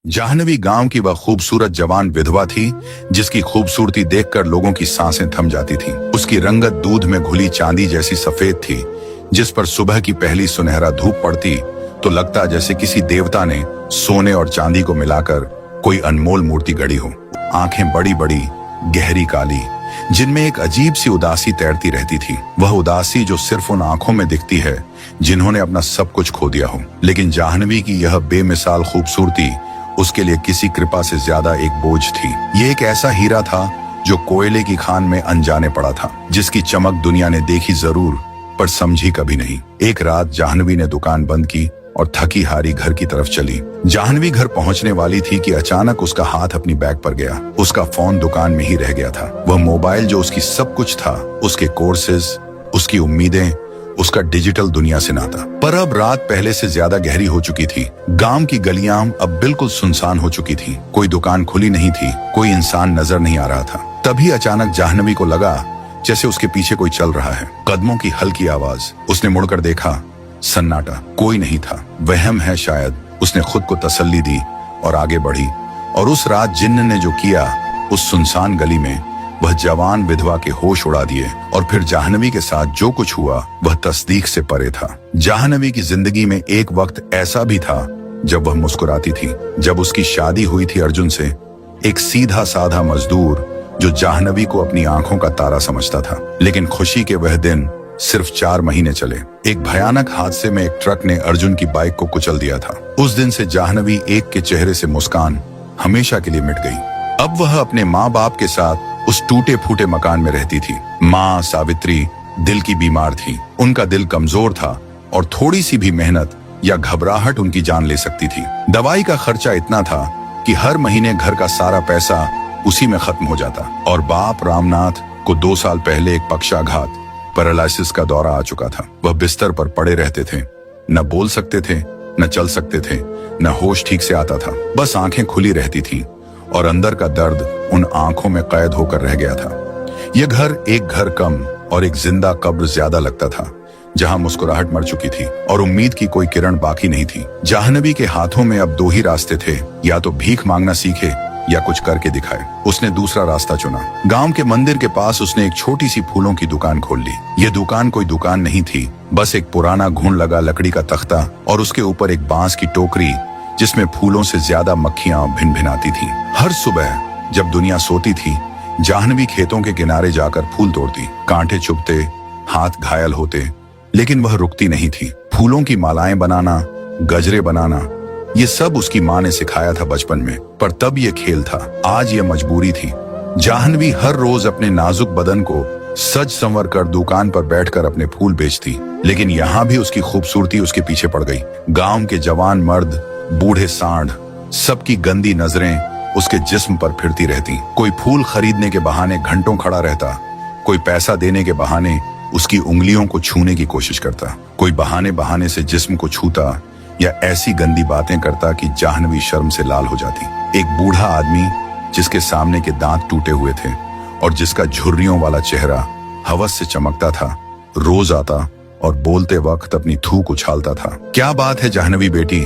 जाह्नवी गांव की वह खूबसूरत जवान विधवा थी जिसकी खूबसूरती देखकर लोगों की सांसें थम जाती थीं। उसकी रंगत दूध में घुली चांदी जैसी सफेद थी, जिस पर सुबह की पहली सुनहरा धूप पड़ती तो लगता जैसे किसी देवता ने सोने और चांदी को मिलाकर कोई अनमोल मूर्ति गढ़ी हो। आंखें बड़ी बड़ी गहरी काली, जिनमें एक अजीब सी उदासी तैरती रहती थी। वह उदासी जो सिर्फ उन आंखों में दिखती है जिन्होंने अपना सब कुछ खो दिया हो। लेकिन जाह्नवी की यह बेमिसाल खूबसूरती उसके लिए किसी कृपा से ज्यादा एक बोझ थी। ये एक ऐसा हीरा था जो कोयले की खान में अनजाने पड़ा था, जिसकी चमक दुनिया ने देखी जरूर पर समझी कभी नहीं। एक रात जाह्नवी ने दुकान बंद की और थकी हारी घर की तरफ चली। जाह्नवी घर पहुंचने वाली थी कि अचानक उसका हाथ अपनी बैग पर गया। उसका फोन दुकान में ही रह गया था। वह मोबाइल जो उसकी सब कुछ था, उसके कोर्सेज, उसकी उम्मीदें, उसका डिजिटल दुनिया से नाता। पर अब रात पहले से ज्यादा गहरी हो चुकी थी। गांव की गलियां अब बिल्कुल सुनसान हो चुकी थी। कोई दुकान खुली नहीं थी, कोई इंसान नजर नहीं आ रहा था। तभी अचानक जाह्नवी को लगा जैसे उसके पीछे कोई चल रहा है। कदमों की हल्की आवाज। उसने मुड़कर देखा, सन्नाटा, कोई नहीं था। वहम है शायद। उसने खुद को तसल्ली दी और आगे बढ़ी। और उस रात जिन्न ने जो किया उस सुनसान गली में, वह जवान विधवा के होश उड़ा दिए। और फिर जाह्नवी के साथ जो कुछ हुआ वह तस्दीक से परे था। जाह्नवी की जिंदगी में एक वक्त ऐसा भी था जब वह मुस्कुराती थी। जब उसकी शादी हुई थी अर्जुन से, एक सीधा साधा मजदूर जो जाह्नवी को अपनी आंखों का तारा समझता था। लेकिन खुशी के वह दिन सिर्फ 4 महीने चले। एक भयानक हादसे में एक ट्रक ने अर्जुन की बाइक को कुचल दिया था। उस दिन से जाह्नवी एक के चेहरे से मुस्कान हमेशा के लिए मिट गई। अब वह अपने माँ बाप के साथ उस टूटे फूटे मकान में रहती थी। माँ सावित्री दिल की बीमार थी। उनका दिल कमजोर था और थोड़ी सी भी मेहनत या घबराहट उनकी जान ले सकती थी। दवाई का खर्चा इतना था कि हर महीने घर का सारा पैसा उसी में खत्म हो जाता। और बाप रामनाथ को 2 साल पहले एक पक्षाघात, पैरालिसिस का दौरा आ चुका था। वह बिस्तर पर पड़े रहते थे, न बोल सकते थे, न चल सकते थे, न होश ठीक से आता था। बस आंखें खुली रहती थी और अंदर का दर्द उन आंखों में कैद होकर रह गया था। यह घर एक घर कम और एक जिंदा कब्र ज्यादा लगता था, जहां मुस्कुराहट मर चुकी थी और उम्मीद की कोई किरण बाकी नहीं थी। जाह्नवी के हाथों में अब 2 ही रास्ते थे, या तो भीख मांगना सीखे या कुछ करके दिखाए। उसने दूसरा रास्ता चुना। गांव के मंदिर के पास उसने एक छोटी सी फूलों की दुकान खोल ली। यह दुकान कोई दुकान नहीं थी, बस एक पुराना घुन लगा लकड़ी का तख्ता और उसके ऊपर एक बांस की टोकरी जिसमें फूलों से ज्यादा मक्खियां भिन भिनाती थी। हर सुबह जब दुनिया सोती थी, जाह्नवी खेतों के किनारे जाकर फूल तोड़ती। कांटे चुभते, हाथ घायल होते, लेकिन वह रुकती नहीं थी। फूलों की मालाएं बनाना, गजरे बनाना, ये सब उसकी माँ ने सिखाया था बचपन में। पर तब ये खेल था, आज ये मजबूरी थी। जाह्नवी हर रोज अपने नाजुक बदन को सज संवर कर दुकान पर बैठकर अपने फूल बेचती। लेकिन यहाँ भी उसकी खूबसूरती उसके पीछे पड़ गई। गांव के जवान मर्द, बूढ़े सांड, सबकी गंदी नजरें उसके जिस्म पर फिरती रहती। कोई फूल खरीदने के बहाने घंटों खड़ा रहता, कोई पैसा देने के बहाने उसकी उंगलियों को छूने की कोशिश करता, कोई बहाने बहाने से जिस्म को छूता या ऐसी गंदी बातें करता कि जाह्नवी शर्म से लाल हो जाती। एक बूढ़ा आदमी जिसके सामने के दांत टूटे हुए थे और जिसका झुर्रियों वाला चेहरा हवस से चमकता था, रोज आता और बोलते वक्त अपनी थूक उछालता था। क्या बात है जाह्नवी बेटी,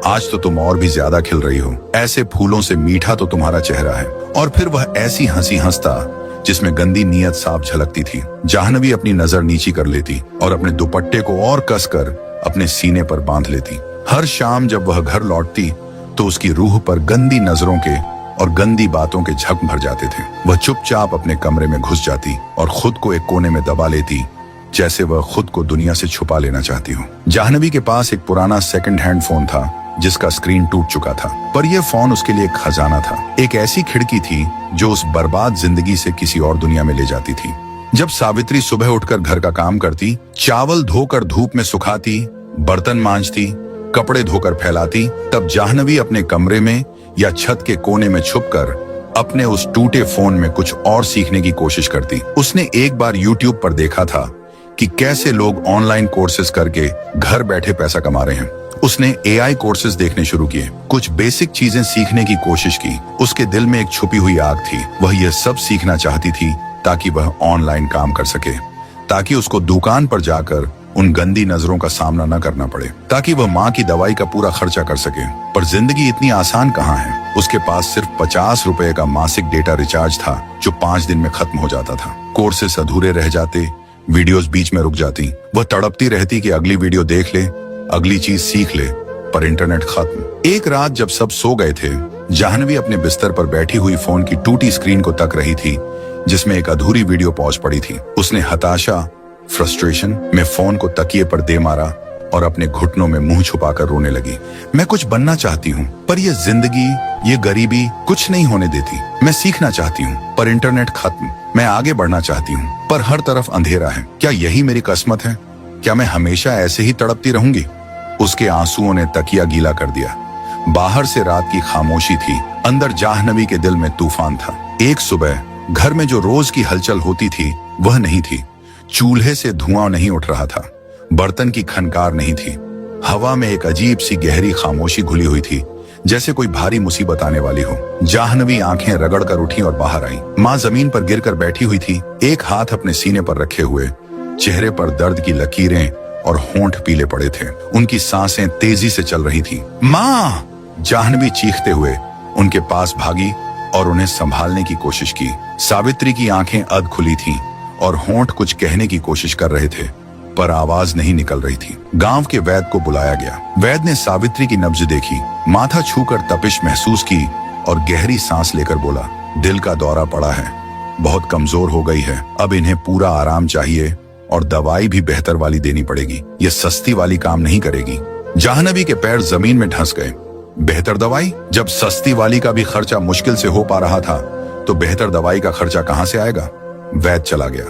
आज तो तुम और भी ज्यादा खिल रही हो। ऐसे फूलों से मीठा तो तुम्हारा चेहरा है। और फिर वह ऐसी हंसी हंसता जिसमें गंदी नीयत साफ झलकती थी। जाह्नवी अपनी नजर नीची कर लेती और अपने दुपट्टे को और कसकर अपने सीने पर बांध लेती। हर शाम जब वह घर लौटती तो उसकी रूह पर गंदी नजरों के और गंदी बातों के झक भर जाते थे। वह चुपचाप अपने कमरे में घुस जाती और खुद को एक कोने में दबा लेती, जैसे वह खुद को दुनिया से छुपा लेना चाहती हो। जाह्नवी के पास एक पुराना सेकंड हैंड फोन था जिसका स्क्रीन टूट चुका था, पर यह फोन उसके लिए एक खजाना था। एक ऐसी खिड़की थी जो उस बर्बाद जिंदगी से किसी और दुनिया में ले जाती थी। जब सावित्री सुबह उठकर घर का काम करती, चावल धोकर धूप में सुखाती, बर्तन मांजती, कपड़े धोकर फैलाती, तब जाह्नवी अपने कमरे में या छत के कोने में छुपकर अपने उस टूटे फोन में कुछ और सीखने की कोशिश करती। उसने एक बार YouTube पर देखा था कि कैसे लोग ऑनलाइन कोर्सेज करके घर बैठे पैसा कमा रहे हैं। उसने AI कोर्सेज देखने शुरू किए, कुछ बेसिक चीजें सीखने की कोशिश की। उसके दिल में एक छुपी हुई आग थी। वह यह सब सीखना चाहती थी ताकि वह ऑनलाइन काम कर सके, ताकि उसको दुकान पर जाकर उन गंदी नजरों का सामना न करना पड़े, ताकि वह माँ की दवाई का पूरा खर्चा कर सके। पर जिंदगी इतनी आसान कहाँ है। उसके पास सिर्फ 50 रुपए का मासिक डेटा रिचार्ज था, जो 5 दिन में खत्म हो जाता था। कोर्सेस अधूरे रह जाते, वीडियोस बीच में रुक जाती। वह तड़पती रहती कि अगली वीडियो देख ले, अगली चीज सीख ले, पर इंटरनेट खत्म। एक रात जब सब सो गए थे, जाह्नवी अपने बिस्तर पर बैठी हुई फोन की टूटी स्क्रीन को तक रही थी, जिसमें एक अधूरी वीडियो पहुंच पड़ी थी। उसने हताशा, फ्रस्ट्रेशन में फोन को तकिए पर दे मारा और अपने घुटनों में मुंह छुपाकर रोने लगी। मैं कुछ बनना चाहती हूँ, पर यह जिंदगी, ये गरीबी कुछ नहीं होने देती। मैं सीखना चाहती हूँ, पर इंटरनेट खत्म। मैं आगे बढ़ना चाहती हूँ, पर हर तरफ अंधेरा है। क्या यही मेरी किस्मत है? क्या मैं हमेशा ऐसे ही तड़पती रहूंगी? उसके आंसुओं ने तकिया गीला कर दिया। बाहर से रात की खामोशी थी, अंदर जाह्नवी के दिल में तूफान था। एक सुबह घर में जो रोज की हलचल होती थी, वह नहीं थी। चूल्हे से धुआं नहीं उठ रहा था, बर्तन की खनकार नहीं थी। हवा में एक अजीब सी गहरी खामोशी घुली हुई थी, जैसे कोई भारी मुसीबत आने वाली हो। जाह्नवी आंखें रगड़कर उठी और बाहर आई। माँ जमीन पर गिरकर बैठी हुई थी, एक हाथ अपने सीने पर रखे हुए। चेहरे पर दर्द की लकीरें और होंठ पीले पड़े थे। उनकी सांसें तेजी से चल रही थी। माँ! जाह्नवी चीखते हुए उनके पास भागी और उन्हें संभालने की कोशिश की। सावित्री की आंखें अध खुली थीं और होंठ कुछ कहने की कोशिश कर रहे थे, पर आवाज नहीं निकल रही थी। गांव के वैद्य को बुलाया गया। वैद्य ने सावित्री की नब्ज देखी, माथा छूकर तपिश महसूस की और गहरी सांस लेकर बोला, दिल का दौरा पड़ा है, बहुत कमजोर हो गई है। अब इन्हें पूरा आराम चाहिए और दवाई भी बेहतर वाली देनी पड़ेगी। ये सस्ती वाली काम नहीं करेगी। जाह्नवी के पैर जमीन में धंस गए। बेहतर दवाई? जब सस्ती वाली का भी खर्चा मुश्किल से हो पा रहा था, तो बेहतर दवाई का खर्चा कहां से आएगा? वैद्य चला गया।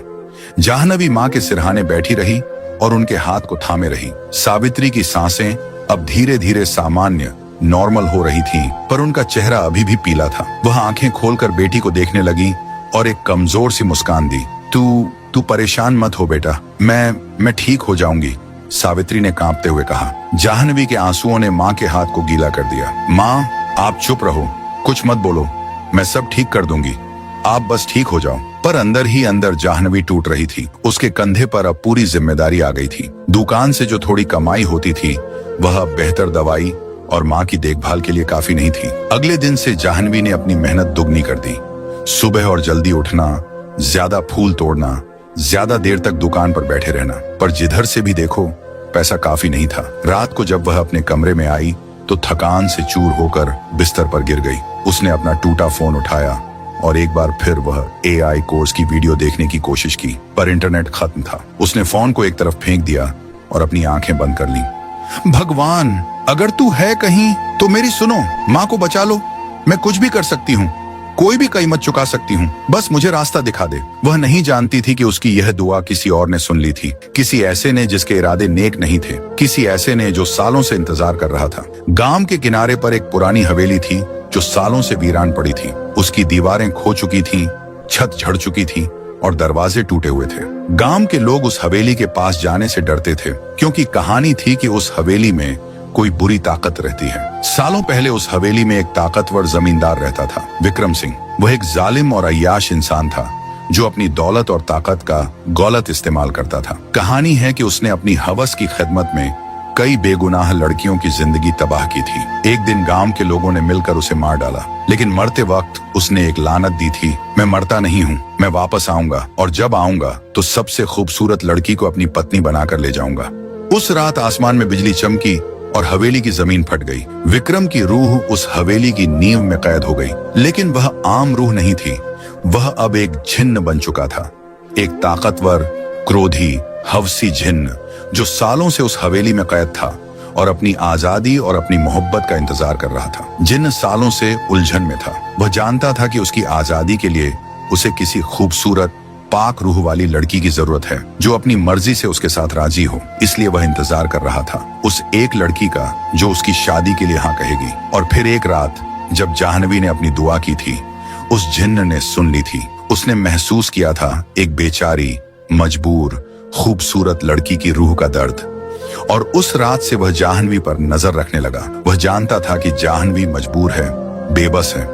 जाह्नवी माँ के सिरहाने बैठी रही और उनके हाथ को थामे रही। सावित्री की सांसें अब धीरे धीरे सामान्य, नॉर्मल हो रही थीं, पर उनका चेहरा अभी भी पीला था। वह आंखें खोलकर बेटी को देखने लगी और एक कमजोर सी मुस्कान दी। तू परेशान मत हो बेटा, मैं ठीक हो जाऊंगी, सावित्री ने कांपते हुए कहा। जाह्नवी के आंसुओं ने माँ के हाथ को गीला कर दिया। माँ, आप चुप रहो, कुछ मत बोलो, मैं सब ठीक कर दूंगी, आप बस ठीक हो जाओ। पर अंदर ही अंदर जाह्नवी टूट रही थी। उसके कंधे पर अब पूरी जिम्मेदारी आ गई थी। दुकान से जो थोड़ी कमाई होती थी, वह अब बेहतर दवाई और माँ की देखभाल के लिए काफी नहीं थी। अगले दिन से जाह्नवी ने अपनी मेहनत दुगनी कर दी। सुबह और जल्दी उठना, ज्यादा फूल तोड़ना, ज्यादा देर तक दुकान पर बैठे रहना। पर जिधर से भी देखो, पैसा काफी नहीं था। रात को जब वह अपने कमरे में आई, तो थकान से चूर होकर बिस्तर पर गिर गई। उसने अपना टूटा फोन उठाया और एक बार फिर वह AI कोर्स की वीडियो देखने की कोशिश की, पर इंटरनेट खत्म था। उसने फोन को एक तरफ फेंक दिया और अपनी आंखें बंद कर लीं। भगवान, अगर तू है कहीं तो मेरी सुनो, माँ को बचा लो। मैं कुछ भी कर सकती हूँ, कोई भी कीमत चुका सकती हूँ, बस मुझे रास्ता दिखा दे। वह नहीं जानती थी कि उसकी यह दुआ किसी और ने सुन ली थी, किसी ऐसे ने जिसके इरादे नेक नहीं थे, किसी ऐसे ने जो सालों से इंतजार कर रहा था। गांव के किनारे पर एक पुरानी हवेली थी, जो सालों से वीरान पड़ी थी। उसकी दीवारें खो चुकी थीं, छत झड़ चुकी थी और दरवाजे टूटे हुए थे। गांव के लोग उस हवेली के पास जाने से डरते थे, क्योंकि कहानी थी कि उस हवेली में कोई बुरी ताकत रहती है। सालों पहले उस हवेली में एक ताकतवर जमींदार रहता था, विक्रम सिंह। वह एक जालिम और अय्याश इंसान था, जो अपनी दौलत और ताकत का गलत इस्तेमाल करता था। कहानी है कि उसने अपनी हवस की खिदमत में कई बेगुनाह लड़कियों की जिंदगी तबाह की थी। एक दिन गांव के लोगों ने मिलकर उसे मार डाला, लेकिन मरते वक्त उसने एक लानत दी थी, मैं मरता नहीं हूँ, मैं वापस आऊंगा और जब आऊंगा तो सबसे खूबसूरत लड़की को अपनी पत्नी बनाकर ले जाऊंगा। उस रात आसमान में बिजली चमकी और हवेली की जमीन फट गई। विक्रम की रूह उस हवेली की नींव में कैद हो गई, लेकिन वह आम रूह नहीं थी। वह अब एक जिन्न बन चुका था, एक ताकतवर, क्रोधी, हवसी जिन्न, जो सालों से उस हवेली में कैद था और अपनी आजादी और अपनी मोहब्बत का इंतजार कर रहा था। जिन्न सालों से उलझन में था। वह जानता था कि उसकी आजादी के लिए उसे किसी खूबसूरत, पाक रूह वाली लड़की की जरूरत है, जो अपनी मर्जी से उसके साथ राजी हो। इसलिए वह इंतजार कर रहा था उस एक लड़की का, जो उसकी शादी के लिए हाँ कहेगी। और फिर एक रात जब जाह्नवी ने अपनी दुआ की थी, उस जिन्न ने सुन ली थी। उसने महसूस किया था एक बेचारी, मजबूर, खूबसूरत लड़की की रूह का दर्द, और उस रात से वह जाह्नवी पर नजर रखने लगा। वह जानता था कि जाह्नवी मजबूर है, बेबस है,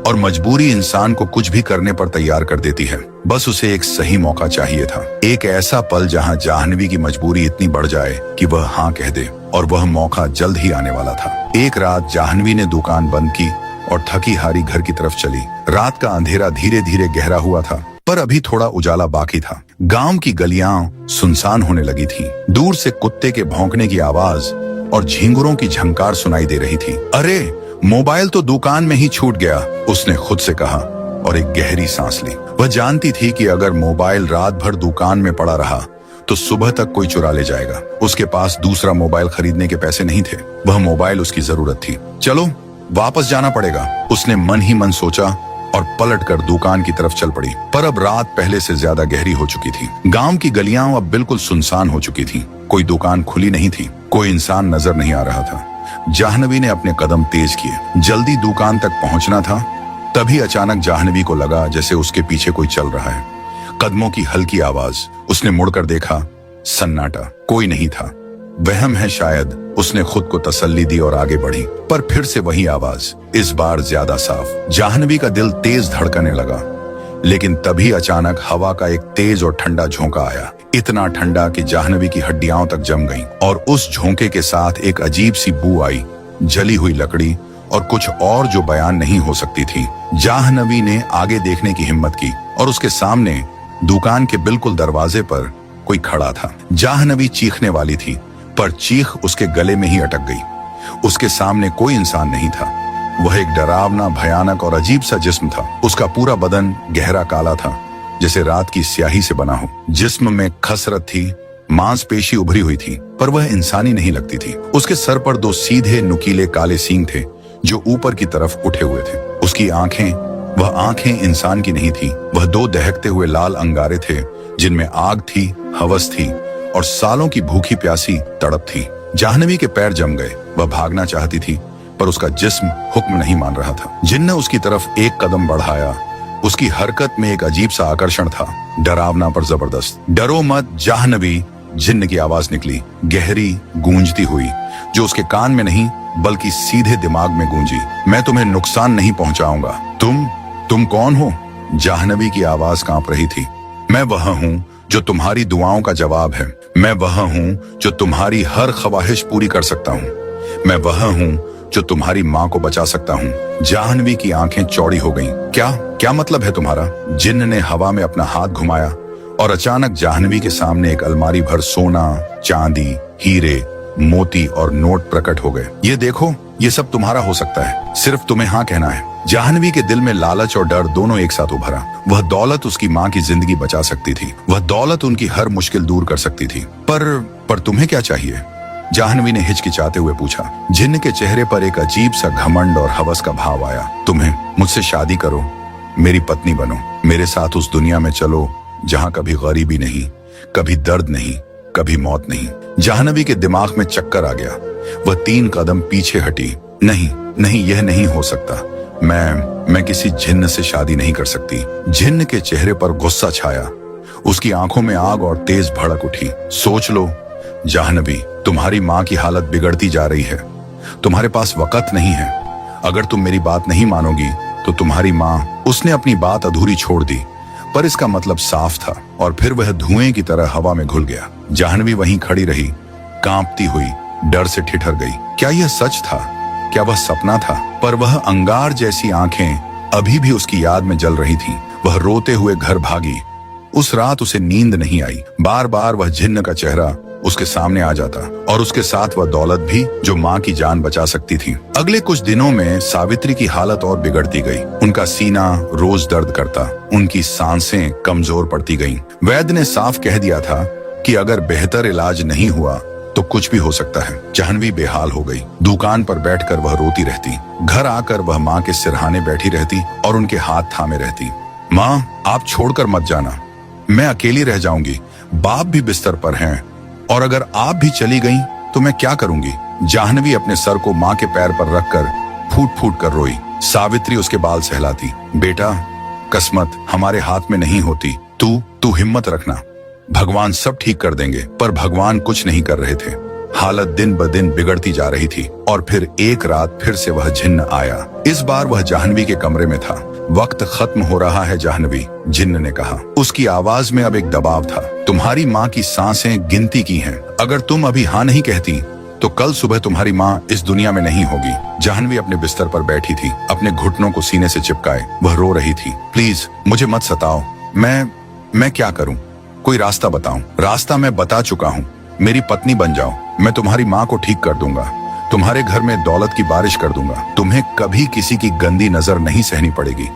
और मजबूरी इंसान को कुछ भी करने पर तैयार कर देती है। बस उसे एक सही मौका चाहिए था, एक ऐसा पल जहां जाह्नवी की मजबूरी इतनी बढ़ जाए कि वह हाँ कह दे, और वह मौका जल्द ही आने वाला था। एक रात जाह्नवी ने दुकान बंद की और थकी हारी घर की तरफ चली। रात का अंधेरा धीरे धीरे गहरा हुआ था, पर अभी थोड़ा उजाला बाकी था। गांव की गलियां सुनसान होने लगी थी। दूर से कुत्ते के भौंकने की आवाज और झींगुरों की झंकार सुनाई दे रही थी। अरे, मोबाइल तो दुकान में ही छूट गया, उसने खुद से कहा और एक गहरी सांस ली। वह जानती थी कि अगर मोबाइल रात भर दुकान में पड़ा रहा तो सुबह तक कोई चुरा ले जाएगा। उसके पास दूसरा मोबाइल खरीदने के पैसे नहीं थे। वह मोबाइल उसकी जरूरत थी। चलो, वापस जाना पड़ेगा, उसने मन ही मन सोचा और पलटकर दुकान की तरफ चल पड़ी। पर अब रात पहले से ज्यादा गहरी हो चुकी थी। गांव की गलियां अब बिल्कुल सुनसान हो चुकी थी। कोई दुकान खुली नहीं थी, कोई इंसान नजर नहीं आ रहा था। जाह्नवी ने अपने कदम तेज किए, जल्दी दुकान तक पहुंचना था। तभी अचानक जाह्नवी को लगा जैसे उसके पीछे कोई चल रहा है। कदमों की हल्की आवाज। उसने मुड़कर देखा, सन्नाटा, कोई नहीं था। वहम है शायद, उसने खुद को तसल्ली दी और आगे बढ़ी। पर फिर से वही आवाज, इस बार ज्यादा साफ। जाह्नवी का दिल तेज धड़कने लगा, लेकिन तभी अचानक हवा का एक तेज और ठंडा झोंका आया। इतना ठंडा कि जाह्नवी की हड्डियां तक जम गईं। और उस झोंके के साथ एक अजीब सी बू आई, जली हुई लकड़ी और कुछ और जो बयान नहीं हो सकती थी। जाह्नवी ने आगे देखने की हिम्मत की और उसके सामने दुकान के बिल्कुल दरवाजे पर कोई खड़ा था। जाह्नवी चीखने वाली थी, पर चीख उसके गले में ही अटक गई। उसके सामने कोई इंसान नहीं था। वह एक डरावना, भयानक और अजीब सा जिस्म था। उसका पूरा बदन गहरा काला था, जैसे रात की स्याही से बना हो। जिस्म में खसरत थी, मांसपेशी उभरी हुई थी, पर वह इंसानी नहीं लगती थी। उसके सर पर दो सीधे नुकीले काले सींग थे जो ऊपर की तरफ उठे हुए थे। उसकी आंखें, वह आंखें इंसान की नहीं थी। वह दो दहकते हुए लाल अंगारे थे जिनमें आग थी, हवस थी और सालों की भूखी प्यासी तड़प थी। जाह्नवी के पैर जम गए। वह भागना चाहती थी, पर उसका जिस्म हुक्म नहीं मान रहा था। जिन ने उसकी तरफ एक कदम बढ़ाया। उसकी हरकत में एक अजीब सा आकर्षण था, डरावना पर जबरदस्त। डरो मत जाह्नवी, जिन्न की आवाज निकली, गहरी, गूंजती हुई, जो उसके कान में नहीं बल्कि सीधे दिमाग में गूंजी। मैं तुम्हें नुकसान नहीं पहुंचाऊंगा। तुम कौन हो? जाह्नवी की आवाज कांप रही थी। मैं वह हूं जो तुम्हारी दुआओं का जवाब है। मैं वह हूं जो तुम्हारी हर ख्वाहिश पूरी कर सकता हूं। मैं वह हूं जो तुम्हारी माँ को बचा सकता हूँ। जाह्नवी की आंखें चौड़ी हो गईं। क्या मतलब है तुम्हारा? जिन्न ने हवा में अपना हाथ घुमाया और अचानक जाह्नवी के सामने एक अलमारी भर सोना, चांदी, हीरे, मोती और नोट प्रकट हो गए। ये देखो, ये सब तुम्हारा हो सकता है, सिर्फ तुम्हें हाँ कहना है। जाह्नवी के दिल में लालच और डर दोनों एक साथ उभरा। वह दौलत उसकी माँ की जिंदगी बचा सकती थी। वह दौलत उनकी हर मुश्किल दूर कर सकती थी। पर तुम्हें क्या चाहिए? जाह्नवी ने हिचकिचाते हुए पूछा। जिन्न के चेहरे पर एक अजीब सा घमंड और हवस का भाव आया। तुम्हें मुझसे शादी करो, मेरी पत्नी बनो, मेरे साथ उस दुनिया में चलो जहां कभी गरीबी नहीं, कभी दर्द नहीं, कभी मौत नहीं। जाह्नवी के दिमाग में चक्कर आ गया। वह 3 कदम पीछे हटी। नहीं, यह नहीं हो सकता। मैं किसी जिन्न से शादी नहीं कर सकती। जिन्न के चेहरे पर गुस्सा छाया। उसकी आंखों में आग और तेज भड़क उठी। सोच लो जाह्नवी, तुम्हारी माँ की हालत बिगड़ती जा रही है। तुम्हारे पास वक्त नहीं है। अगर तुम मेरी बात नहीं मानोगी तो तुम्हारी माँ, उसने अपनी बात अधूरी छोड़ दी, पर इसका मतलब साफ था और फिर वह धुएं की तरह हवा में घुल गया। जाह्नवी वहीं खड़ी रही, कांपती हुई, डर से ठिठर गई। क्या यह सच था? क्या वह सपना था? पर वह अंगार जैसी आंखें अभी भी उसकी याद में जल रही थीं। वह रोते हुए घर भागी। उस रात उसे नींद नहीं आई। बार बार वह जिन्न का चेहरा उसके सामने आ जाता और उसके साथ वह दौलत भी जो माँ की जान बचा सकती थी। अगले कुछ दिनों में सावित्री की हालत और बिगड़ती गई। उनका सीना रोज दर्द करता, उनकी सांसें कमजोर पड़ती गईं। वैद्य ने साफ कह दिया था कि अगर बेहतर इलाज नहीं हुआ तो कुछ भी हो सकता है। जाह्नवी बेहाल हो गई। दुकान पर बैठकर वह रोती रहती। घर आकर वह माँ के सिरहाने बैठी रहती और उनके हाथ थामे रहती। माँ, आप छोड़कर मत जाना, मैं अकेली रह जाऊंगी। बाप भी बिस्तर पर हैं और अगर आप भी चली गईं तो मैं क्या करूंगी? जाह्नवी अपने सर को माँ के पैर पर रखकर फूट फूट कर रोई। सावित्री उसके बाल सहलाती। बेटा, किस्मत हमारे हाथ में नहीं होती। तू हिम्मत रखना, भगवान सब ठीक कर देंगे। पर भगवान कुछ नहीं कर रहे थे। हालत दिन ब दिन बिगड़ती जा रही थी और फिर एक रात फिर से वह जिन्न आया। इस बार वह जाह्नवी के कमरे में था। वक्त खत्म हो रहा है जाह्नवी, जिन्न ने कहा। उसकी आवाज में अब एक दबाव था। तुम्हारी माँ की सांसें गिनती की हैं। अगर तुम अभी हाँ नहीं कहती तो कल सुबह तुम्हारी माँ इस दुनिया में नहीं होगी। जाह्नवी अपने बिस्तर पर बैठी थी, अपने घुटनों को सीने से चिपकाए। वह रो रही थी। प्लीज मुझे मत सताओ। मैं क्या करूं? कोई रास्ता बताओ। रास्ता मैं बता चुका हूं। मेरी पत्नी बन जाओ। मैं तुम्हारी माँ को ठीक कर दूंगा। तुम्हारे घर में दौलत की बारिश कर दूंगा। तुम्हें कभी किसी की गंदी नजर नहीं सहनी पड़ेगी।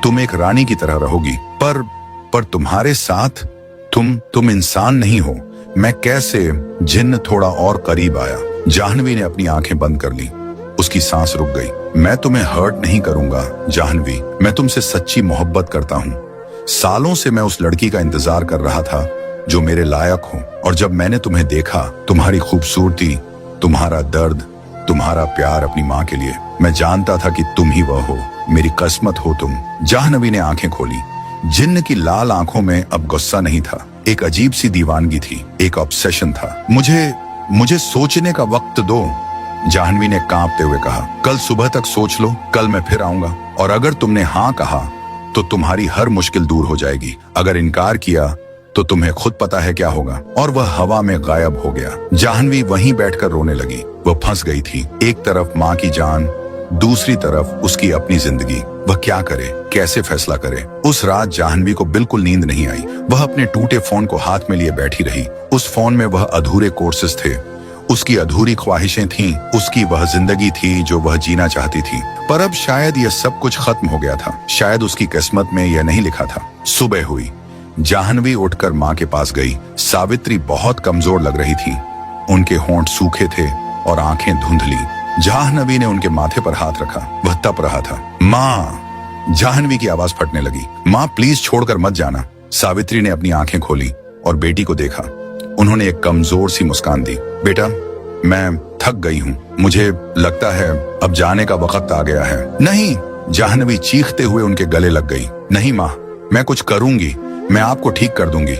तुम एक रानी की तरह रहोगी। पर तुम्हारे साथ तुम इंसान नहीं हो। मैं कैसे? जिन्न थोड़ा और करीब आया। जाह्नवी ने अपनी आंखें बंद कर ली। उसकी सांस रुक गई। मैं तुम्हें हर्ट नहीं करूंगा जाह्नवी। मैं तुमसे सच्ची मोहब्बत करता हूँ। सालों से मैं उस लड़की का इंतजार कर रहा था जो मेरे लायक हो। और जब मैंने तुम्हें देखा, तुम्हारी खूबसूरती, तुम्हारा दर्द, तुम्हारा प्यार अपनी माँ के लिए, मैं जानता था कि तुम ही वह हो। मेरी किस्मत हो तुम। जाह्नवी ने आंखें खोली। जिन्न की लाल आंखों में अब गुस्सा नहीं था, एक अजीब सी दीवानगी थी, एक ऑब्सेशन था। मुझे सोचने का वक्त दो, जाह्नवी ने कांपते हुए कहा। कल सुबह तक सोच लो, कल मैं फिर आऊंगा। और अगर तुमने हाँ कहा तो तुम्हारी हर मुश्किल दूर हो जाएगी। अगर इनकार किया तो तुम्हें खुद पता है क्या होगा। और वह हवा में गायब हो गया। जाह्नवी वहीं बैठकर रोने लगी। वह फंस गई थी। एक तरफ माँ की जान, दूसरी तरफ उसकी अपनी जिंदगी। वह क्या करे, कैसे फैसला करे? उस रात जाह्नवी को बिल्कुल नींद नहीं आई। वह अपने टूटे फोन को हाथ में लिए बैठी रही। उस फोन में वह अधूरे कोर्सेज थे, उसकी अधूरी ख्वाहिशें थीं, उसकी वह जिंदगी थी जो वह जीना चाहती थी। पर अब शायद यह सब कुछ खत्म हो गया था। शायद उसकी किस्मत में यह नहीं लिखा था। सुबह हुई। जाह्नवी उठकर माँ के पास गई। सावित्री बहुत कमजोर लग रही थी। उनके होंठ सूखे थे और आंखें धुंधली। जाह्नवी ने उनके माथे पर हाथ रखा। वह तप रहा था। माँ! जाह्नवी की आवाज फटने लगी। माँ प्लीज छोड़कर मत जाना। सावित्री ने अपनी आंखें खोली और बेटी को देखा। उन्होंने एक कमजोर सी मुस्कान दी। बेटा, मैं थक गई हूँ। मुझे लगता है अब जाने का वक्त आ गया है। नहीं! जाह्नवी चीखते हुए उनके गले लग गई। नहीं माँ, मैं कुछ करूंगी। मैं आपको ठीक कर दूंगी।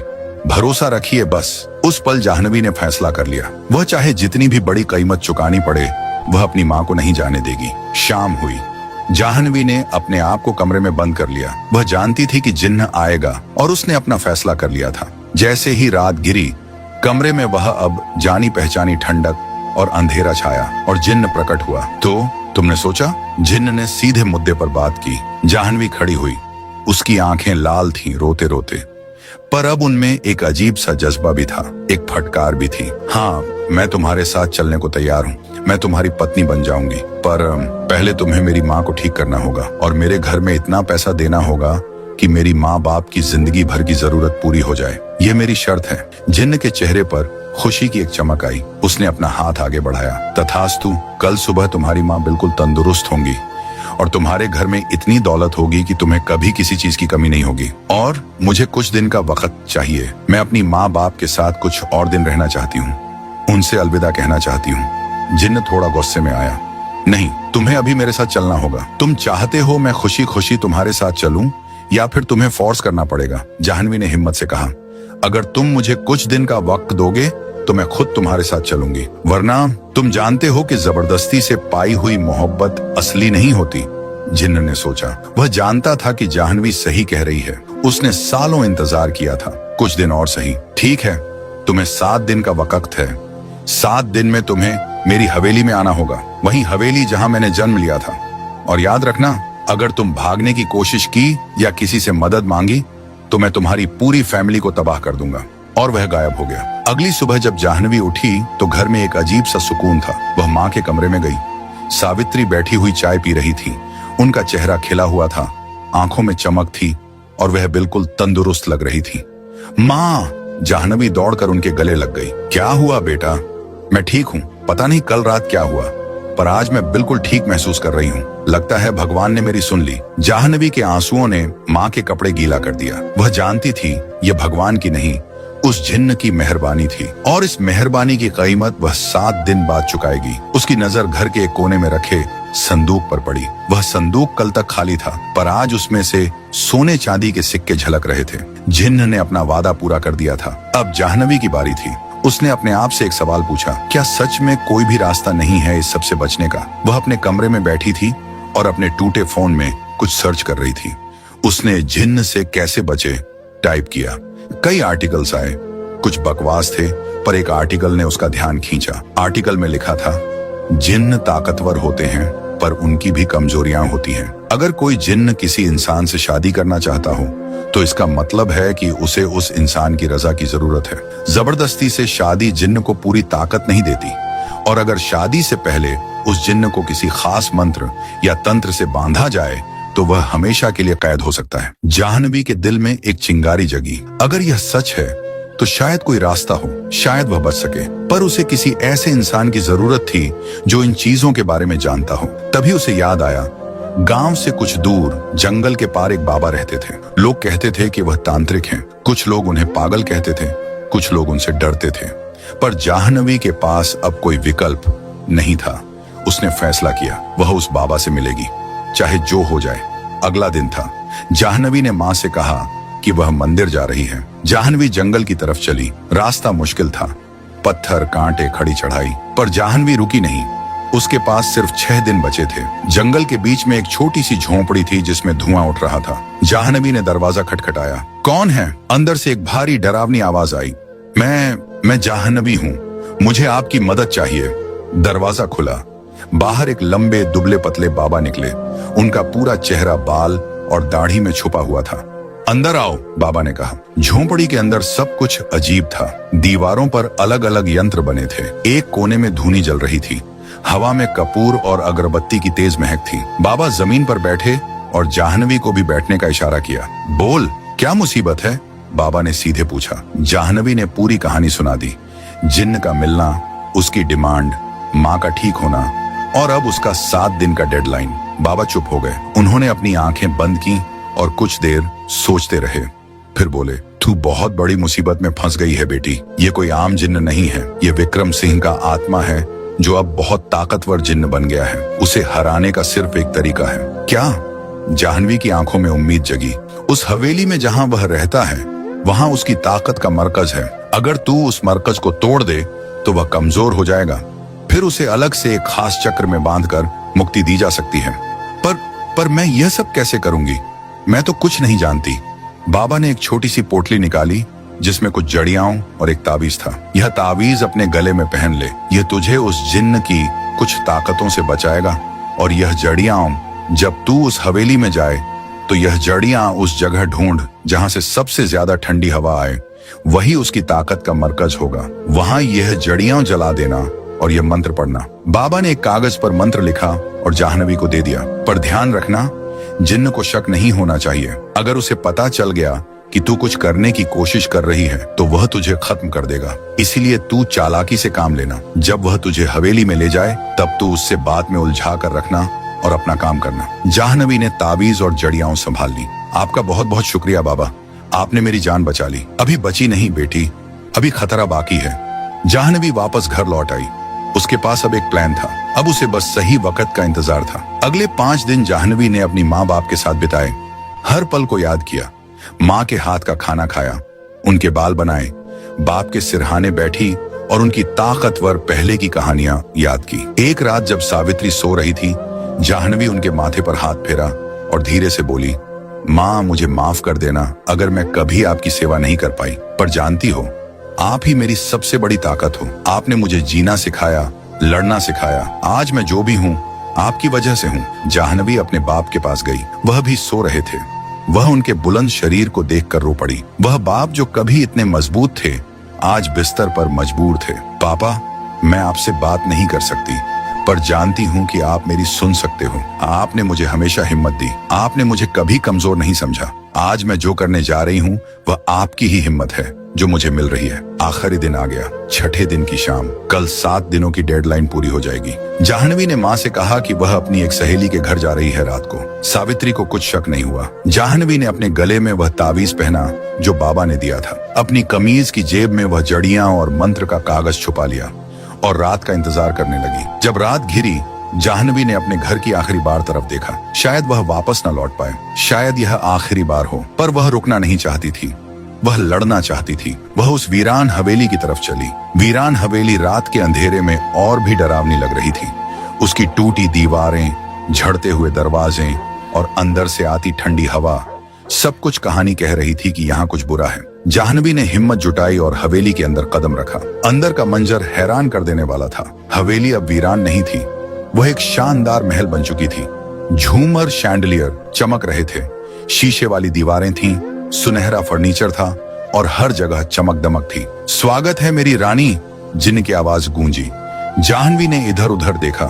भरोसा रखिए बस। उस पल जाह्नवी ने फैसला कर लिया। वह चाहे जितनी भी बड़ी कीमत चुकानी पड़े, वह अपनी माँ को नहीं जाने देगी। शाम हुई। जाह्नवी ने अपने आप को कमरे में बंद कर लिया। वह जानती थी कि जिन्न आएगा और उसने अपना फैसला कर लिया था। जैसे ही रात गिरी, कमरे में वह अब जानी पहचानी ठंडक और अंधेरा छाया और जिन्न प्रकट हुआ। तो तुमने सोचा? जिन्न ने सीधे मुद्दे पर बात की। जाह्नवी खड़ी हुई। उसकी आंखें लाल थीं रोते रोते, पर अब उनमें एक अजीब सा जज्बा भी था, एक फटकार भी थी। हाँ, मैं तुम्हारे साथ चलने को तैयार हूँ। मैं तुम्हारी पत्नी बन जाऊंगी, पर पहले तुम्हें मेरी माँ को ठीक करना होगा और मेरे घर में इतना पैसा देना होगा कि मेरी माँ बाप की जिंदगी भर की जरूरत पूरी हो जाए। ये मेरी शर्त है। जिन्न के चेहरे पर खुशी की एक चमक आई। उसने अपना हाथ आगे बढ़ाया। तथास्तु, कल सुबह तुम्हारी माँ बिल्कुल तंदुरुस्त होंगी और तुम्हारे घर में इतनी दौलत होगी कि तुम्हें कभी किसी चीज की कमी नहीं होगी। और मुझे कुछ दिन का वक्त चाहिए। मैं अपनी माँ बाप के साथ कुछ और दिन रहना चाहती हूँ। उनसे अलविदा कहना चाहती हूँ। जिन्न थोड़ा गुस्से में आया। नहीं, तुम्हें अभी मेरे साथ चलना होगा। तुम चाहते हो मैं खुशी खुशी तुम्हारे साथ चलूं या फिर तुम्हें फोर्स करना पड़ेगा? जाह्नवी ने हिम्मत से कहा। अगर तुम मुझे कुछ दिन का वक्त दोगे तो मैं खुद तुम्हारे साथ चलूंगी, वरना तुम जानते हो कि जबरदस्ती से पाई हुई मोहब्बत असली नहीं होती। जिन्न ने सोचा। वह जानता था कि जाह्नवी सही कह रही है। उसने सालों इंतजार किया था। कुछ दिन और सही। ठीक है, तुम्हें 7 दिन का वक्त है। 7 दिन में तुम्हें मेरी हवेली में आना होगा, वही हवेली जहां मैंने जन्म लिया था। और याद रखना, अगर तुम भागने की कोशिश की या किसी से मदद मांगी तो मैं तुम्हारी पूरी फैमिली को तबाह कर दूंगा। और वह गायब हो गया। अगली सुबह जब जाह्नवी उठी तो घर में एक अजीब सा सुकून था। वह माँ के कमरे में गई। सावित्री बैठी हुई चाय पी रही थी। उनका चेहरा खिला हुआ था, आंखों में चमक थी और वह बिल्कुल तंदुरुस्त लग रही थी। माँ! जाह्नवी दौड़कर उनके गले लग गई। क्या हुआ बेटा? मैं ठीक हूँ। पता नहीं कल रात क्या हुआ, पर आज मैं बिल्कुल ठीक महसूस कर रही हूँ। लगता है भगवान ने मेरी सुन ली। जाह्नवी के आंसुओं ने माँ के कपड़े गीला कर दिया। वह जानती थी यह भगवान की नहीं, उस जिन्न की मेहरबानी थी और इस मेहरबानी की कीमत वह 7 दिन बाद चुकाएगी। उसकी नजर घर के एक कोने में रखे संदूक पर पड़ी। वह संदूक कल तक खाली था, पर आज उसमें से सोने चांदी के सिक्के झलक रहे थे। जिन्न ने अपना वादा पूरा कर दिया था। अब जाह्नवी की बारी थी। उसने अपने आप से एक सवाल पूछा, क्या सच में कोई भी रास्ता नहीं है इस सब से बचने का? वह अपने कमरे में बैठी थी और अपने टूटे फोन में कुछ सर्च कर रही थी। उसने जिन्न से कैसे बचे टाइप किया। कई आर्टिकल्स आए, कुछ बकवास थे, पर एक आर्टिकल ने उसका ध्यान खींचा। आर्टिकल में लिखा था, जिन्न ताकतवर होते हैं पर उनकी भी कमजोरियां होती हैं। अगर कोई जिन्न किसी इंसान से शादी करना चाहता हो तो इसका मतलब है कि उसे उस इंसान की रजा की जरूरत है। जबरदस्ती से शादी जिन्न को पूरी ताकत नहीं देती, और अगर शादी से पहले उस जिन्न को किसी खास मंत्र या तंत्र से बांधा जाए तो वह हमेशा के लिए कैद हो सकता है। जाह्नवी के दिल में एक चिंगारी जगी। अगर यह सच है तो शायद कोई रास्ता हो, शायद वह बच सके। पर उसे किसी ऐसे इंसान की जरूरत थी जो इन चीजों के बारे में जानता हो। तभी उसे याद आया, गांव से कुछ दूर जंगल के पार एक बाबा रहते थे। लोग कहते थे कि वह तांत्रिक हैं। कुछ लोग उन्हें पागल कहते थे, कुछ लोग उनसे डरते थे। पर जाह्नवी के पास अब कोई विकल्प नहीं था। उसने फैसला किया, वह उस बाबा से मिलेगी, चाहे जो हो जाए। अगला दिन था। जाह्नवी ने माँ से कहा कि वह मंदिर जा रही है। जाह्नवी जंगल की तरफ चली। रास्ता मुश्किल था, पत्थर, कांटे, खड़ी चढ़ाई, पर जाह्नवी रुकी नहीं। उसके पास सिर्फ 6 दिन बचे थे। जंगल के बीच में एक छोटी सी झोंपड़ी थी जिसमें धुआं उठ रहा था। जाह्नवी ने दरवाजा खटखटाया। कौन है? अंदर से एक भारी डरावनी आवाज आई। मैं जाह्नवी हूँ, मुझे आपकी मदद चाहिए। दरवाजा खुला। बाहर एक लंबे दुबले पतले बाबा निकले। उनका पूरा चेहरा बाल और दाढ़ी में छुपा हुआ था। अंदर आओ, बाबा ने कहा। झोंपड़ी के अंदर सब कुछ अजीब था। दीवारों पर अलग अलग यंत्र बने थे। एक कोने में धूनी जल रही थी। हवा में कपूर और अगरबत्ती की तेज महक थी। बाबा जमीन पर बैठे और जाह्नवी को भी बैठने का इशारा किया। बोल, क्या मुसीबत है? बाबा ने सीधे पूछा। जाह्नवी ने पूरी कहानी सुना दी। जिन्न का मिलना, उसकी डिमांड, माँ का ठीक होना और अब उसका 7 दिन का डेडलाइन। बाबा चुप हो गए। उन्होंने अपनी आंखें बंद की और कुछ देर सोचते रहे। फिर बोले, तू बहुत बड़ी मुसीबत में फंस गई है बेटी। ये कोई आम जिन्न नहीं है, ये विक्रम सिंह का आत्मा है जो अब बहुत ताकतवर जिन्न बन गया है। उसे हराने का सिर्फ एक तरीका है। क्या? जाह्नवी की आंखों में उम्मीद जगी। उस हवेली में जहां वह रहता है वहां उसकी ताकत का मरकज है। अगर तू उस मरकज को तोड़ दे तो वह कमजोर हो जाएगा। फिर उसे अलग से एक खास चक्र में बांधकर मुक्ति दी जा सकती है। पर मैं यह सब कैसे करूंगी? मैं तो कुछ नहीं जानती। बाबा ने एक छोटी सी पोटली निकाली जिसमें कुछ जड़ियाओं और एक ताबीज था। यह ताबीज अपने गले में पहन ले, यह तुझे उस जिन्न की कुछ ताकतों से बचाएगा। और यह जड़ियां, जब तू उस हवेली में जाए तो यह जड़ियां उस जगह ढूंढ जहां से सबसे ज्यादा ठंडी हवा आए। वही उसकी ताकत का मरकज होगा। वहां यह जड़ियां जला देना और यह मंत्र पढ़ना। बाबा ने एक कागज पर मंत्र लिखा और जाह्नवी को दे दिया। पर ध्यान रखना, जिन्न को शक नहीं होना चाहिए। अगर उसे पता चल गया कि तू कुछ करने की कोशिश कर रही है तो वह तुझे खत्म कर देगा। इसीलिए तू चालाकी से काम लेना। जब वह तुझे हवेली में ले जाए तब तू उससे बात में उलझा कर रखना और अपना काम करना। जाह्नवी ने ताबीज और जड़ियां संभाल ली। आपका बहुत बहुत शुक्रिया बाबा, आपने मेरी जान बचा ली। अभी बची नहीं बेटी, अभी खतरा बाकी है। जाह्नवी वापस घर लौट आई। उसके पास अब एक प्लान था। अब उसे बस सही वक्त का इंतजार था। अगले 5 दिन जाह्नवी ने अपनी माँ बाप के साथ बिताए। हर पल को याद किया। माँ के हाथ का खाना खाया, उनके बाल बनाए, बाप के सिरहाने बैठी और उनकी ताकतवर पहले की कहानियां याद की। एक रात जब सावित्री सो रही थी, जाह्नवी उनके माथे पर हाथ फेरा और धीरे से बोली, माँ मुझे माफ कर देना अगर मैं कभी आपकी सेवा नहीं कर पाई। पर जानती हो, आप ही मेरी सबसे बड़ी ताकत हो। आपने मुझे जीना सिखाया, लड़ना सिखाया। आज मैं जो भी हूँ आपकी वजह से हूँ। जाह्नवी अपने बाप के पास गई। वह भी सो रहे थे। वह उनके बुलंद शरीर को देखकर रो पड़ी। वह बाप जो कभी इतने मजबूत थे आज बिस्तर पर मजबूर थे। पापा, मैं आपसे बात नहीं कर सकती, पर जानती हूँ कि आप मेरी सुन सकते हो। आपने मुझे हमेशा हिम्मत दी। आपने मुझे कभी कमजोर नहीं समझा। आज मैं जो करने जा रही हूँ वह आपकी ही हिम्मत है जो मुझे मिल रही है। आखिरी दिन आ गया, 6ठे दिन की शाम। कल 7 दिनों की डेडलाइन पूरी हो जाएगी। जाह्नवी ने माँ से कहा कि वह अपनी एक सहेली के घर जा रही है रात को। सावित्री को कुछ शक नहीं हुआ। जाह्नवी ने अपने गले में वह ताबीज पहना जो बाबा ने दिया था। अपनी कमीज की जेब में वह जड़ियां और मंत्र का कागज छुपा लिया और रात का इंतजार करने लगी। जब रात घिरी, जाह्नवी ने अपने घर की आखिरी बार तरफ देखा। शायद वह वापस न लौट पाए, शायद यह आखिरी बार हो, पर वह रुकना नहीं चाहती थी। वह लड़ना चाहती थी। वह उस वीरान हवेली की तरफ चली। वीरान हवेली रात के अंधेरे में और भी डरावनी लग रही थी। उसकी टूटी दीवारें, झड़ते हुए दरवाजे और अंदर से आती ठंडी हवा, सब कुछ कहानी कह रही थी कि यहाँ कुछ बुरा है। जाह्नवी ने हिम्मत जुटाई और हवेली के अंदर कदम रखा। अंदर का मंजर हैरान कर देने वाला था। हवेली अब वीरान नहीं थी, वह एक शानदार महल बन चुकी थी। झूमर शैंडलियर चमक रहे थे, शीशे वाली दीवारें थीं, सुनहरा फर्नीचर था और हर जगह चमक दमक थी। स्वागत है मेरी रानी, जिन्न की आवाज गूंजी। जाह्नवी ने इधर उधर देखा,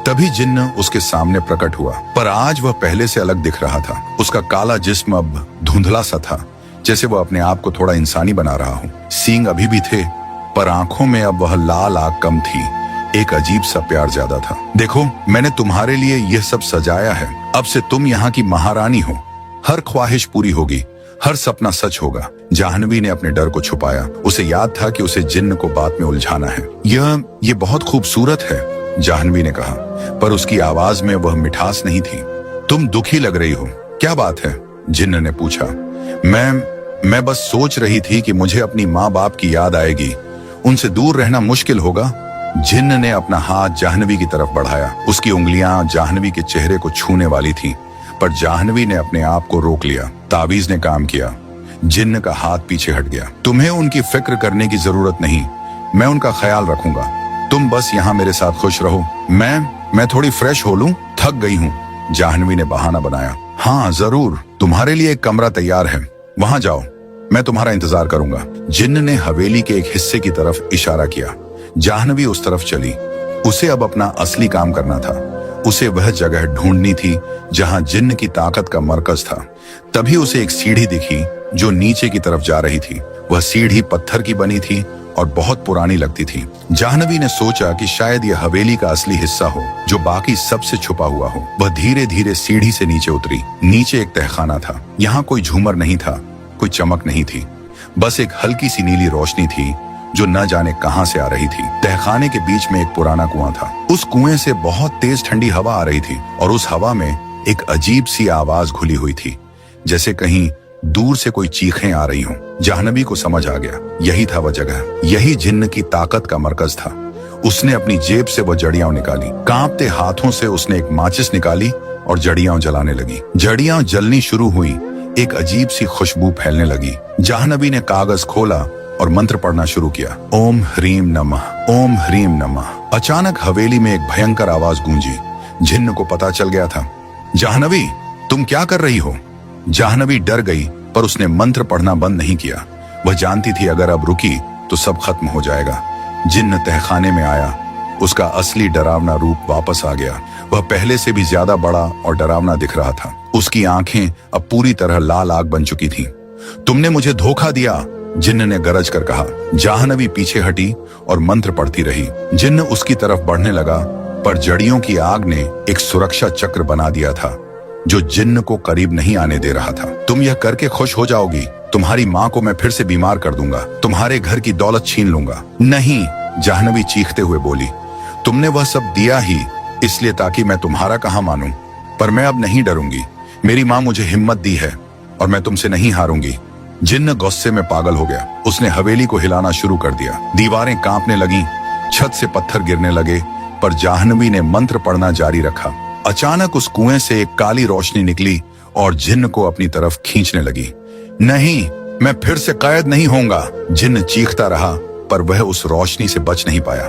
तभी जिन्न उसके सामने प्रकट हुआ, पर आज वह पहले से अलग दिख रहा था। उसका काला जिस्म अब धुंधला सा था, जैसे वह अपने आप को थोड़ा इंसानी बना रहा हो। सींग अभी भी थे, पर आंखों में अब वह लाल आग कम थी। एक अजीब सा प्यार ज्यादा था। देखो, मैंने तुम्हारे लिए यह सब सजाया है। अब से तुम यहाँ की महारानी हो। हर ख्वाहिश पूरी होगी, हर सपना सच होगा। जाह्नवी ने अपने डर को छुपाया। उसे याद था कि उसे जिन्न को बात में उलझाना है। ये बहुत खूबसूरत है, जाह्नवी ने कहा, पर उसकी आवाज में वह मिठास नहीं थी। तुम दुखी लग रही हो, क्या बात है? जिन्न ने पूछा। मैं बस सोच रही थी कि मुझे अपनी माँ बाप की याद आएगी, उनसे दूर रहना मुश्किल होगा। जिन्न ने अपना हाथ जाह्नवी की तरफ बढ़ाया। उसकी उंगलियां जाह्नवी के चेहरे को छूने वाली थीं, पर जाह्नवी ने अपने आप को रोक लिया। तावीज ने काम किया। जिन्न का हाथ पीछे हट गया। तुम्हें उनकी फिक्र करने की जरूरत नहीं, मैं उनका ख्याल रखूंगा। तुम बस यहाँ मेरे साथ खुश रहो। मैं थोड़ी फ्रेश हो लूं, थक गई हूँ, जाह्नवी ने बहाना बनाया। हाँ जरूर, तुम्हारे लिए एक कमरा तैयार है, वहां जाओ, मैं तुम्हारा इंतजार करूंगा। जिन्न ने हवेली के एक हिस्से की तरफ इशारा किया। जाह्नवी उस तरफ चली। उसे अब अपना असली काम करना था। उसे वह जगह ढूंढनी थी जहां जिन्न की ताकत का मरकज था। तभी उसे एक सीढ़ी दिखी जो नीचे की तरफ जा रही थी। वह सीढ़ी पत्थर की बनी थी और बहुत पुरानी लगती थी। जाह्नवी ने सोचा कि शायद यह हवेली का असली हिस्सा हो, जो बाकी सबसे छुपा हुआ हो। वह धीरे धीरे सीढ़ी से नीचे उतरी। नीचे एक तहखाना था। यहाँ कोई झूमर नहीं था, कोई चमक नहीं थी, बस एक हल्की सी नीली रोशनी थी जो न जाने कहां से आ रही थी। तहखाने के बीच में एक पुराना कुआं था। उस कुएं से बहुत तेज ठंडी हवा आ रही थी और उस हवा में एक अजीब सी आवाज घुली हुई थी, जैसे कहीं दूर से कोई चीखें आ रही हों। जाह्नवी को समझ आ गया, यही था वह जगह, यही जिन्न की ताकत का मरकज था। उसने अपनी जेब से वह जड़ियां निकाली। कांपते हाथों से उसने एक माचिस निकाली और जड़ियां जलाने लगी। जड़ियां जलनी शुरू हुई, एक अजीब सी खुशबू फैलने लगी। जाह्नवी ने कागज खोला और मंत्र पढ़ना शुरू किया। ओम ह्रीम नमः, ओम ह्रीम नमः। अचानक हवेली में एक भयंकर आवाज गूंजी। जिन्न को पता चल गया था। जाह्नवी, तुम क्या कर रही हो? जाह्नवी डर गई, पर उसने मंत्र पढ़ना बंद नहीं किया। वह जानती थी अगर अब रुकी तो सब खत्म हो जाएगा। जिन्न तहखाने में आया। उसका असली डरावना रूप वापस आ गया। वह पहले से भी ज्यादा बड़ा और डरावना दिख रहा था। उसकी आंखें अब पूरी तरह लाल आग बन चुकी थीं। तुमने मुझे धोखा दिया, जिन्न ने गरज कर कहा। जाह्नवी पीछे हटी और मंत्र पढ़ती रही। जिन्न उसकी तरफ बढ़ने लगा, पर जड़ियों की आग ने एक सुरक्षा चक्र बना दिया था जो जिन्न को करीब नहीं आने दे रहा था। तुम यह करके खुश हो जाओगी? तुम्हारी माँ को मैं फिर से बीमार कर दूंगा, तुम्हारे घर की दौलत छीन लूंगा। नहीं, जाह्नवी चीखते हुए बोली। तुमने वह सब दिया ही इसलिए ताकि मैं तुम्हारा कहाँ मानूं, पर मैं अब नहीं डरूंगी। मेरी माँ मुझे हिम्मत दी है और मैं तुमसे नहीं हारूंगी। जिन्न गुस्से में पागल हो गया। उसने हवेली को हिलाना शुरू कर दिया। दीवारें कांपने लगीं, छत से पत्थर गिरने लगे, पर जाह्नवी ने मंत्र पढ़ना जारी रखा। अचानक उस कुएं से एक काली रोशनी निकली और जिन्न को अपनी तरफ खींचने लगी। नहीं, मैं फिर से कैद नहीं होऊंगा, जिन्न चीखता रहा, पर वह उस रोशनी से बच नहीं पाया।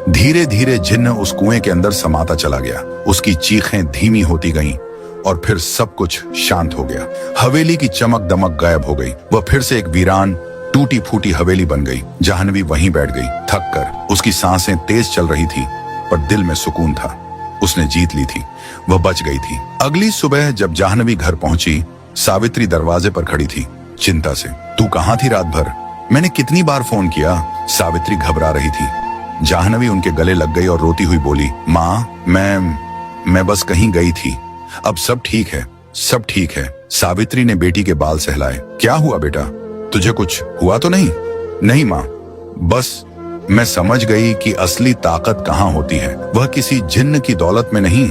धीरे धीरे जिन्न उस कुएं के अंदर समाता चला गया। उसकी चीखें धीमी होती गईं और फिर सब कुछ शांत हो गया। हवेली की चमक दमक गायब हो गई। वह फिर से एक वीरान टूटी फूटी हवेली बन गई। जाह्नवी वहीं बैठ गई, थक कर। उसकी सांसें तेज चल रही थी, पर दिल में सुकून था। उसने जीत ली थी, वह बच गई थी। अगली सुबह जब जाह्नवी घर पहुंची, सावित्री दरवाजे पर खड़ी थी, चिंता से। तू कहाँ थी रात भर? मैंने कितनी बार फोन किया? सावित्री घबरा रही थी। जाह्नवी उनके गले लग गई और रोती हुई बोली, माँ, मैं बस कहीं गई थी। अब सब ठीक है, सब ठीक है। सावित्री ने बेटी के बाल सहलाए। क्या हुआ बेटा? तुझे कुछ हुआ तो नहीं? नहीं माँ, बस मैं समझ गई कि असली ताकत कहाँ होती है। वह किसी जिन्न की दौलत में नहीं,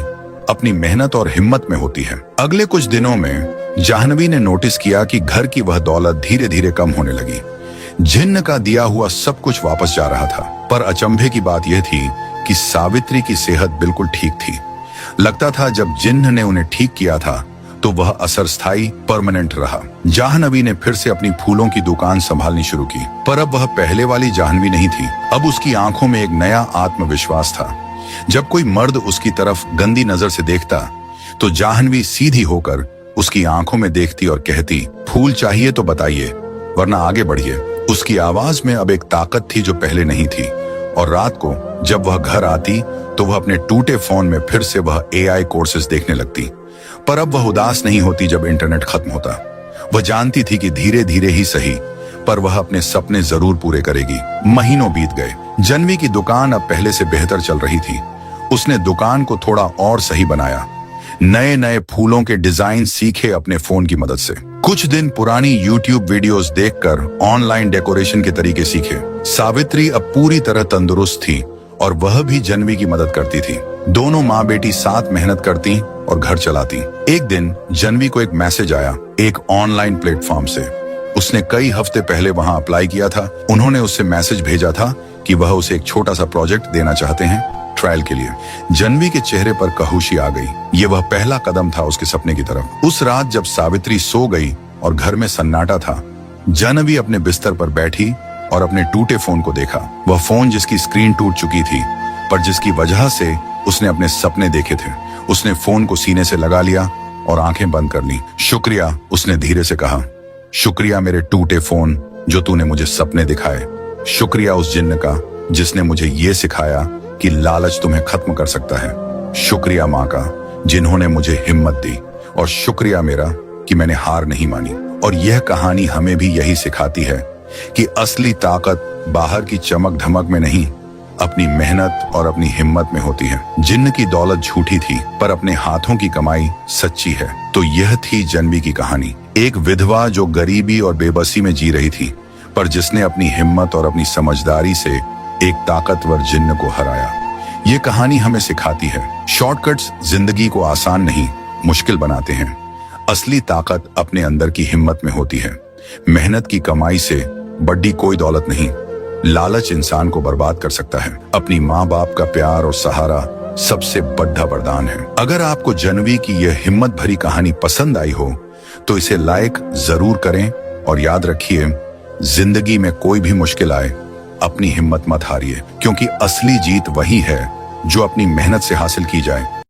अपनी मेहनत और हिम्मत में होती है। अगले कुछ दिनों में जाह्नवी ने नोटिस किया कि घर की वह दौलत धीरे धीरे कम होने लगी। जिन्न का दिया हुआ सब कुछ वापस जा रहा था, पर अचंभे की बात यह थी कि सावित्री की सेहत बिल्कुल ठीक थी। लगता था जब जिन्न ने उन्हें ठीक किया था तो वह असर स्थायी परमानेंट रहा। जाह्नवी ने फिर से अपनी फूलों की दुकान संभालनी शुरू की, पर अब वह पहले वाली जाह्नवी नहीं थी। अब उसकी आंखों में एक नया आत्मविश्वास था। जब कोई मर्द उसकी तरफ गंदी नजर से देखता तो जाह्नवी सीधी होकर उसकी आंखों में देखती और कहती, फूल चाहिए तो बताइए, वरना आगे बढ़िए। उसकी आवाज में अब एक ताकत थी जो पहले नहीं थी। और रात को जब वह घर आती तो वह अपने टूटे फोन में फिर से वह AI कोर्सेज देखने लगती। पर अब वह उदास नहीं होती जब इंटरनेट खत्म होता। वह जानती थी कि धीरे धीरे ही सही, पर वह अपने सपने जरूर पूरे करेगी। महीनों बीत गए। जाह्नवी की दुकान अब पहले से बेहतर चल रही थी। उसने दुकान को थोड़ा और सही बनाया, नए नए फूलों के डिजाइन सीखे अपने फोन की मदद से। कुछ दिन पुरानी YouTube वीडियोस देखकर ऑनलाइन डेकोरेशन के तरीके सीखे। सावित्री अब पूरी तरह तंदुरुस्त थी और वह भी जाह्नवी की मदद करती थी। दोनों माँ बेटी साथ मेहनत करती और घर चलाती। एक दिन जाह्नवी को एक मैसेज आया एक ऑनलाइन प्लेटफॉर्म से। उसने कई हफ्ते पहले वहां अप्लाई किया था। उन्होंने उससे मैसेज भेजा था कि वह उसे एक छोटा सा प्रोजेक्ट देना चाहते हैं ट्रायल के लिए। जाह्नवी के चेहरे पर कहुशी आ गई। ये वह पहला कदम था उसके सपने की तरफ। उस रात जब सावित्री सो गई और घर में सन्नाटा था, जाह्नवी अपने बिस्तर पर बैठी और अपने टूटे फोन को देखा। वह फोन जिसकी स्क्रीन टूट चुकी थी, पर जिसकी वजह से उसने अपने सपने देखे थे। उसने फोन को सीने से लगा लिया और आंखें बंद कर ली। शुक्रिया, उसने धीरे से कहा। शुक्रिया मेरे टूटे फोन जो तूने मुझे सपने दिखाए। शुक्रिया उस जिन्न का जिसने मुझे ये सिखाया कि लालच तुम्हें खत्म कर सकता है। शुक्रिया माँ का जिन्होंने मुझे हिम्मत दी। और शुक्रिया मेरा कि मैंने हार नहीं मानी। और यह कहानी हमें भी यही सिखाती है कि असली ताकत बाहर की चमक धमक में नहीं, अपनी मेहनत और अपनी हिम्मत में होती है। जिन्न की दौलत झूठी थी, पर अपने हाथों की कमाई सच्ची है। तो यह थी जाह्नवी की कहानी। एक विधवा जो गरीबी और बेबसी में जी रही थी, पर जिसने अपनी हिम्मत और अपनी समझदारी से एक ताकतवर जिन्न को हराया। ये कहानी हमें सिखाती है, शॉर्टकट्स जिंदगी को आसान नहीं, मुश्किल बनाते हैं। असली ताकत अपने अंदर की हिम्मत में होती है। मेहनत की कमाई से बड़ी कोई दौलत नहीं। लालच इंसान को बर्बाद कर सकता है। अपनी माँ बाप का प्यार और सहारा सबसे बड़ा वरदान है। अगर आपको जाह्नवी की यह हिम्मत भरी कहानी पसंद आई हो तो इसे लाइक जरूर करें और याद रखिए, जिंदगी में कोई भी मुश्किल आए, अपनी हिम्मत मत हारिए, क्योंकि असली जीत वही है जो अपनी मेहनत से हासिल की जाए।